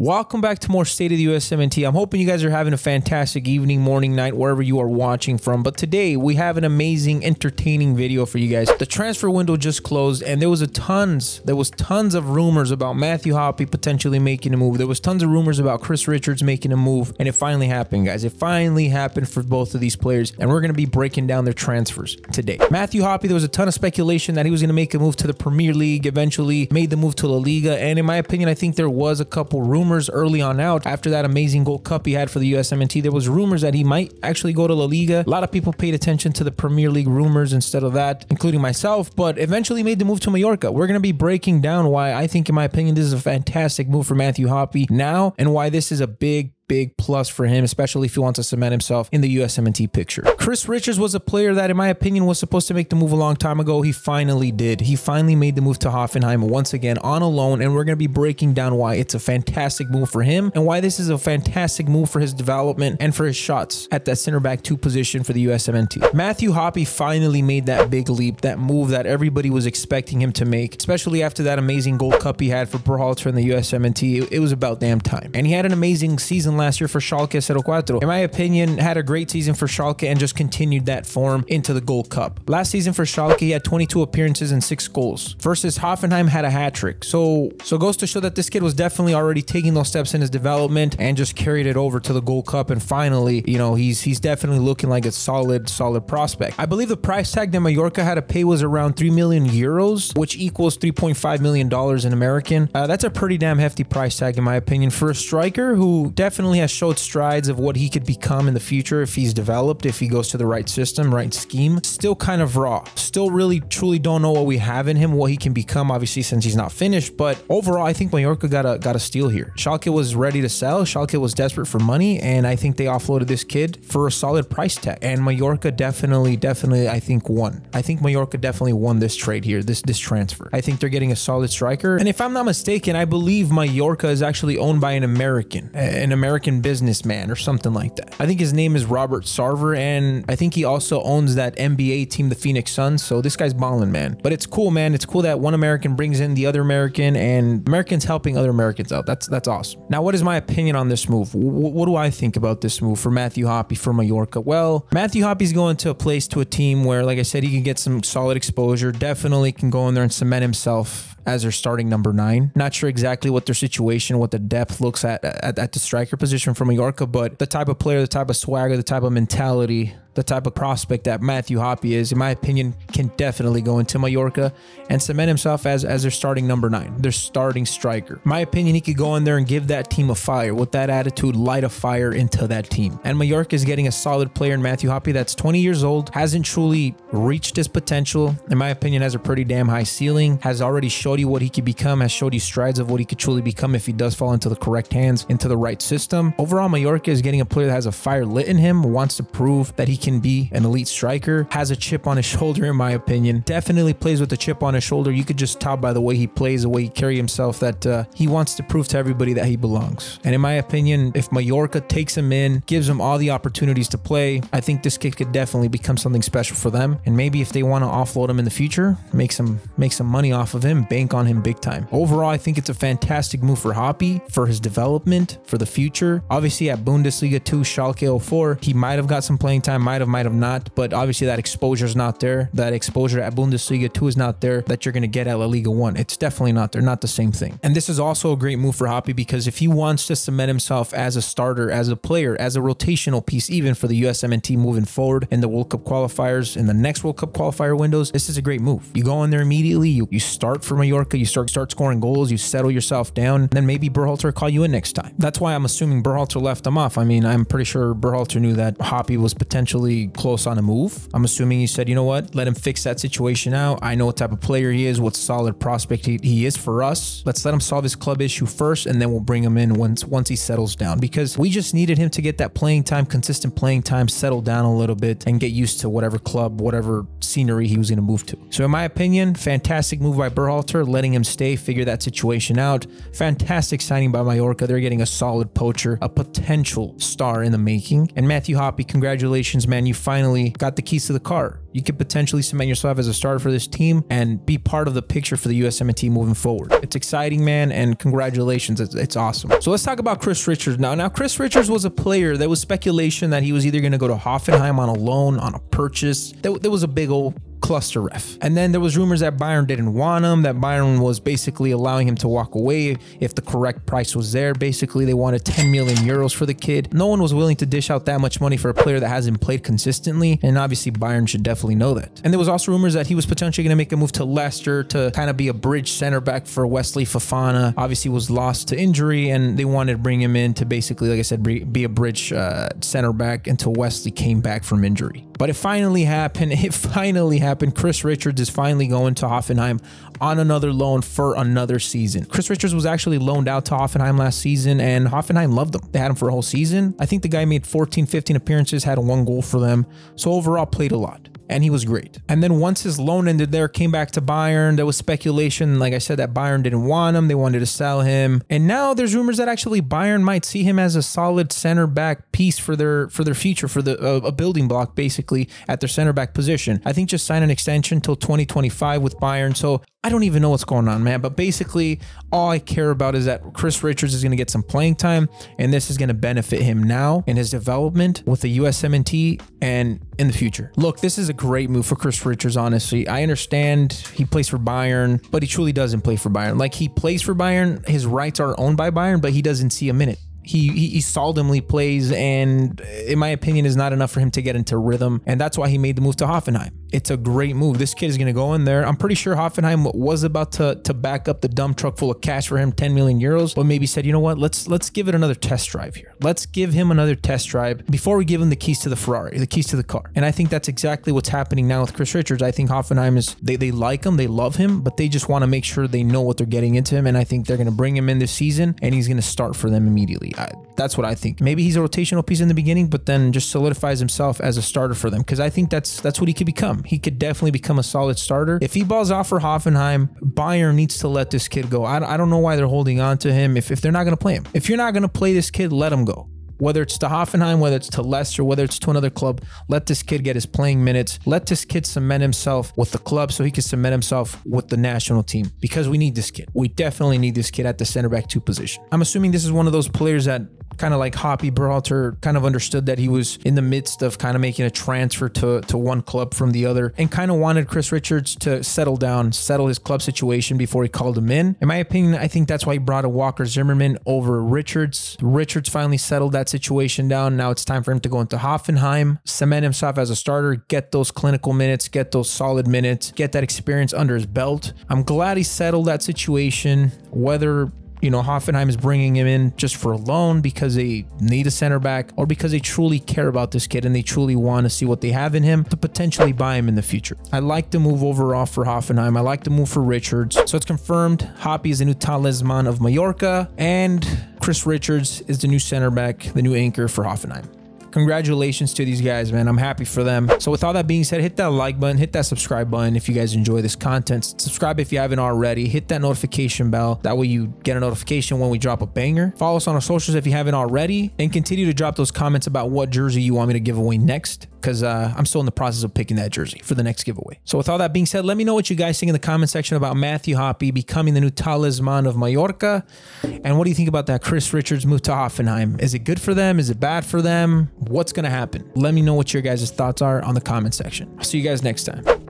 Welcome back to more State of the USMNT. I'm hoping you guys are having a fantastic evening, morning, night, wherever you are watching from. But today we have an amazing, entertaining video for you guys. The transfer window just closed, and there was tons of rumors about Matthew Hoppe potentially making a move. There was tons of rumors about Chris Richards making a move, and it finally happened, guys. It finally happened for both of these players, and we're going to be breaking down their transfers today. Matthew Hoppe, there was a ton of speculation that he was going to make a move to the Premier League, eventually made the move to La Liga, and in my opinion, I think there was a couple rumors early on out after that amazing Gold Cup he had for the USMNT. There was rumors that he might actually go to La Liga. A lot of people paid attention to the Premier League rumors instead of that, including myself, but eventually made the move to Mallorca. We're going to be breaking down why I think, in my opinion, this is a fantastic move for Matthew Hoppe now, and why this is a big plus for him, especially if he wants to cement himself in the USMNT picture. Chris Richards was a player that, in my opinion, was supposed to make the move a long time ago. He finally did. He finally made the move to Hoffenheim once again on a loan, and we're going to be breaking down why it's a fantastic move for him and why this is a fantastic move for his development and for his shots at that center back 2 position for the USMNT. Matthew Hoppe finally made that big leap, that move that everybody was expecting him to make, especially after that amazing Gold Cup he had for Berhalter in the USMNT. It was about damn time. And he had an amazing season last year for Schalke 04. In my opinion, had a great season for Schalke and just continued that form into the Gold Cup. Last season for Schalke, he had 22 appearances and 6 goals. Versus Hoffenheim had a hat-trick. So goes to show that this kid was definitely already taking those steps in his development and just carried it over to the Gold Cup, and finally, you know, he's definitely looking like a solid prospect. I believe the price tag that Mallorca had to pay was around 3 million euros, which equals $3.5 million in American. That's a pretty damn hefty price tag, in my opinion, for a striker who definitely has showed strides of what he could become in the future if he's developed, if he goes to the right system, right scheme. Still kind of raw. Still really truly don't know what we have in him, what he can become, obviously, since he's not finished. But overall, I think Mallorca got a steal here. Schalke was ready to sell. Schalke was desperate for money, and I think they offloaded this kid for a solid price tag. And Mallorca definitely, I think won. I think Mallorca definitely won this trade here, this transfer. I think they're getting a solid striker. And if I'm not mistaken, I believe Mallorca is actually owned by an American businessman or something like that. I think his name is Robert Sarver, and I think he also owns that NBA team, the Phoenix Suns. So this guy's balling, man. But it's cool, man. It's cool that one American brings in the other American, and Americans helping other Americans out. That's awesome. Now, what is my opinion on this move? What do I think about this move for Matthew Hoppe for Mallorca? Well, Matthew Hoppe's going to a team where, like I said, he can get some solid exposure. Definitely can go in there and cement himself as their starting number 9. Not sure exactly what their situation, what the depth looks at the striker position for Mallorca, but the type of player, the type of swagger, the type of mentality, the type of prospect that Matthew Hoppe is, in my opinion, can definitely go into Mallorca and cement himself as their starting number 9, their starting striker. In my opinion, he could go in there and give that team a fire. With that attitude, light a fire into that team. And Mallorca is getting a solid player in Matthew Hoppe that's 20 years old, hasn't truly reached his potential. In my opinion, has a pretty damn high ceiling, has already showed you what he could become, has showed you strides of what he could truly become if he does fall into the correct hands, into the right system. Overall, Mallorca is getting a player that has a fire lit in him, wants to prove that he can be an elite striker, has a chip on his shoulder, in my opinion. Definitely plays with a chip on his shoulder. You could just tell by the way he plays, the way he carries himself, that he wants to prove to everybody that he belongs. And in my opinion, if Mallorca takes him in, gives him all the opportunities to play, I think this kid could definitely become something special for them. And maybe if they want to offload him in the future, make some money off of him, bank on him big time. Overall, I think it's a fantastic move for Hoppe, for his development, for the future. Obviously, at Bundesliga 2, Schalke 04, he might have got some playing time, might have not, but obviously that exposure is not there. That exposure at Bundesliga 2 is not there that you're going to get at La Liga 1. It's definitely not there, not the same thing. And this is also a great move for Hoppe, because if he wants to cement himself as a starter, as a player, as a rotational piece, even for the USMNT moving forward in the World Cup qualifiers, in the next World Cup qualifier windows, this is a great move. You go in there immediately, you start for Mallorca, you start scoring goals, you settle yourself down, and then maybe Berhalter will call you in next time. That's why I'm assuming Berhalter left him off. I mean, I'm pretty sure Berhalter knew that Hoppe was potentially close on a move. I'm assuming he said, you know what, let him fix that situation out. I know what type of player he is, what solid prospect he is for us. Let's let him solve his club issue first, and then we'll bring him in once he settles down, because we just needed him to get that playing time, consistent playing time, settle down a little bit, and get used to whatever club, whatever scenery he was going to move to. So in my opinion, fantastic move by Berhalter, letting him stay, figure that situation out. Fantastic signing by Mallorca. They're getting a solid poacher, a potential star in the making. And Matthew Hoppe, congratulations, man, you finally got the keys to the car. You could potentially cement yourself as a starter for this team and be part of the picture for the USMNT moving forward. It's exciting, man, and congratulations. It's awesome. So let's talk about Chris Richards now. Now, Chris Richards was a player. There was speculation that he was either going to go to Hoffenheim on a loan, on a purchase. There was a big old cluster ref. And then there was rumors that Bayern didn't want him, that Bayern was basically allowing him to walk away if the correct price was there. Basically, they wanted 10 million euros for the kid. No one was willing to dish out that much money for a player that hasn't played consistently, and obviously Bayern should definitely know that. And there was also rumors that he was potentially going to make a move to Leicester to kind of be a bridge center back for Wesley Fofana. Obviously was lost to injury, and they wanted to bring him in to basically, like I said, be a bridge center back until Wesley came back from injury. But it finally happened. It finally happened. Chris Richards is finally going to Hoffenheim on another loan for another season. Chris Richards was actually loaned out to Hoffenheim last season, and Hoffenheim loved him. They had him for a whole season. I think the guy made 14, 15 appearances, had 1 goal for them. So overall played a lot. And he was great. And then once his loan ended there, came back to Bayern. There was speculation, like I said, that Bayern didn't want him. They wanted to sell him. And now there's rumors that actually Bayern might see him as a solid center back piece for their future, for a building block basically at their center back position. I think just sign an extension till 2025 with Bayern. So I don't even know what's going on, man. But basically, all I care about is that Chris Richards is going to get some playing time, and this is going to benefit him now in his development with the USMNT and in the future. Look, this is a great move for Chris Richards, honestly. I understand he plays for Bayern, but he truly doesn't play for Bayern. Like, he plays for Bayern, his rights are owned by Bayern, but he doesn't see a minute. He seldomly plays, and in my opinion is not enough for him to get into rhythm, and that's why he made the move to Hoffenheim. It's a great move. This kid is going to go in there. I'm pretty sure Hoffenheim was about to back up the dump truck full of cash for him, 10 million euros, but maybe said, you know what, let's give it another test drive here. Let's give him another test drive before we give him the keys to the Ferrari, the keys to the car. And I think that's exactly what's happening now with Chris Richards. I think Hoffenheim is, they like him, they love him, but they just want to make sure they know what they're getting into him, and I think they're going to bring him in this season, and he's going to start for them immediately. That's what I think. Maybe he's a rotational piece in the beginning, but then just solidifies himself as a starter for them, because I think that's what he could become. He could definitely become a solid starter. If he balls out for Hoffenheim, Bayern needs to let this kid go. I don't know why they're holding on to him if they're not going to play him. If you're not going to play this kid, let him go. Whether it's to Hoffenheim, whether it's to Leicester, whether it's to another club, let this kid get his playing minutes. Let this kid cement himself with the club so he can cement himself with the national team, because we need this kid. We definitely need this kid at the center back 2 position. I'm assuming this is one of those players that kind of like Hoppe Berhalter kind of understood that he was in the midst of kind of making a transfer to one club from the other, and kind of wanted Chris Richards to settle down, settle his club situation before he called him in. In my opinion, I think that's why he brought a Walker Zimmerman over Richards. Richards finally settled that situation down. Now it's time for him to go into Hoffenheim, cement himself as a starter, get those clinical minutes, get those solid minutes, get that experience under his belt. I'm glad he settled that situation, whether Hoffenheim is bringing him in just for a loan because they need a center back, or because they truly care about this kid and they truly want to see what they have in him to potentially buy him in the future. I like the move overall for Hoffenheim. I like the move for Richards. So it's confirmed Hoppe is the new talisman of Mallorca, and Chris Richards is the new center back, the new anchor for Hoffenheim. Congratulations to these guys, man. I'm happy for them. So with all that being said, hit that like button, hit that subscribe button if you guys enjoy this content. Subscribe if you haven't already. Hit that notification bell. That way you get a notification when we drop a banger. Follow us on our socials if you haven't already, and continue to drop those comments about what jersey you want me to give away next, because I'm still in the process of picking that jersey for the next giveaway. So with all that being said, let me know what you guys think in the comment section about Matthew Hoppe becoming the new talisman of Mallorca. And what do you think about that Chris Richards move to Hoffenheim? Is it good for them? Is it bad for them? What's going to happen? Let me know what your guys' thoughts are on the comment section. I'll see you guys next time.